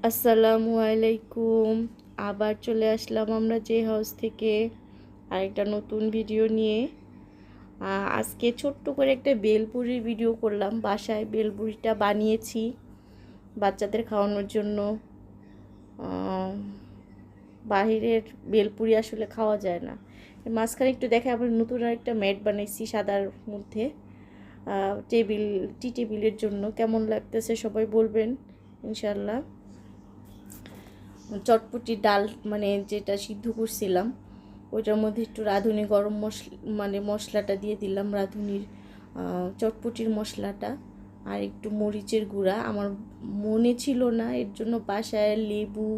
আসসালামু আলাইকুম। আবার চলে আসলাম আমরা যে হাউস থেকে আরেকটা নতুন ভিডিও নিয়ে। আজকে ছোট্ট করে একটা বেলপুরির ভিডিও করলাম। বাসায় বেলপুরিটা বানিয়েছি বাচ্চাদের খাওয়ানোর জন্য। বাহিরের বেলপুরি আসলে খাওয়া যায় না। মাঝখানে একটু দেখে আবার নতুন আরেকটা ম্যাট বানাইছি সাদার মধ্যে, টি টেবিলের জন্য। কেমন লাগতেছে সবাই বলবেন ইনশাল্লাহ। চটপটি ডাল মানে যেটা সিদ্ধ করছিলাম ওইটার মধ্যে একটু রাঁধুনি গরম মশলাটা দিয়ে দিলাম, রাঁধুনির চটপটির মশলাটা, আর একটু মরিচের গুঁড়া। আমার মনে ছিল না, এর জন্য বাসায় লেবু,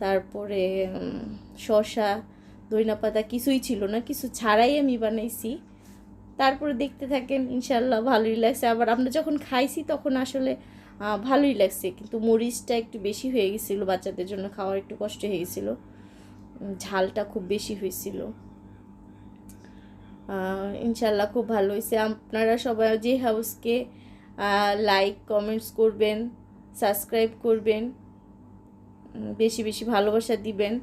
তারপরে শসা, ধইনা পাতা কিছুই ছিল না, কিছু ছাড়াই আমি বানাইছি। তারপরে দেখতে থাকেন, ইনশাল্লাহ ভালোই লাগছে। আবার আমরা যখন খাইছি তখন আসলে ভালোই লাগছে, কিন্তু মরিচটা একটু বেশি হয়ে গেছিলো, বাচ্চাদের জন্য খাওয়ার একটু কষ্ট হয়ে গেছিলো, ঝালটা খুব বেশি হয়েছিল। ইনশাল্লাহ খুব ভালো হয়েছে। আপনারা সবাই যে হাউসকে লাইক কমেন্টস করবেন, সাবস্ক্রাইব করবেন, বেশি বেশি ভালোবাসা দিবেন,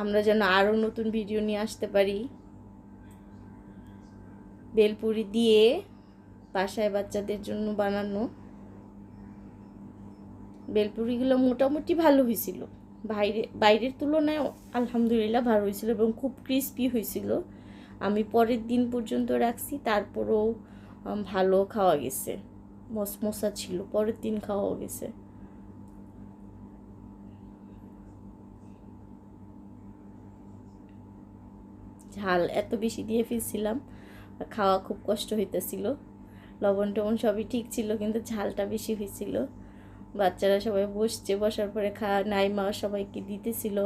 আমরা যেন আরও নতুন ভিডিও নিয়ে আসতে পারি। বেলপুরি দিয়ে বাসায় বাচ্চাদের জন্য বানানো বেলপুরিগুলো মোটামুটি ভালো হয়েছিল, বাইরের তুলনায় আলহামদুলিল্লাহ ভালো হয়েছিল এবং খুব ক্রিস্পি হয়েছিল। আমি পরের দিন পর্যন্ত রাখছি, তারপরেও ভালো খাওয়া গেছে, মশমশা ছিল, পরের দিন খাওয়া গেছে। ঝাল এত বেশি দিয়ে ফেলছিলাম, খাওয়া খুব কষ্ট হইতেছিল। লবণ টবণ সবই ঠিক ছিল, কিন্তু ঝালটা বেশি হয়েছিল। বাচ্চারা সবাই বসছে, বসার পরে নাইমা সবাইকে দিতেছিল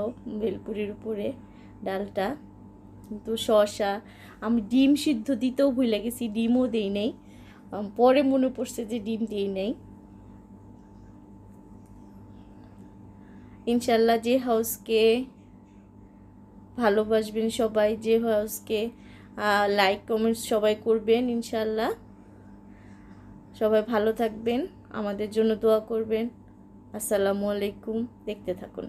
বেলপুরির উপরে ডালটা। কিন্তু শসা, আমি ডিম সিদ্ধ দিতেও ভুলে গেছি, ডিমও দিই নেই, পরে মনে পড়ছে যে ডিম দিই নেই। ইনশাল্লাহ যে হাউসকে ভালোবাসবেন সবাই, যে হাউসকে লাইক কমেন্টস সবাই করবেন ইনশাল্লাহ। সবাই ভালো থাকবেন, আমাদের জন্য দোয়া করবেন। আসসালামু আলাইকুম। দেখতে থাকুন।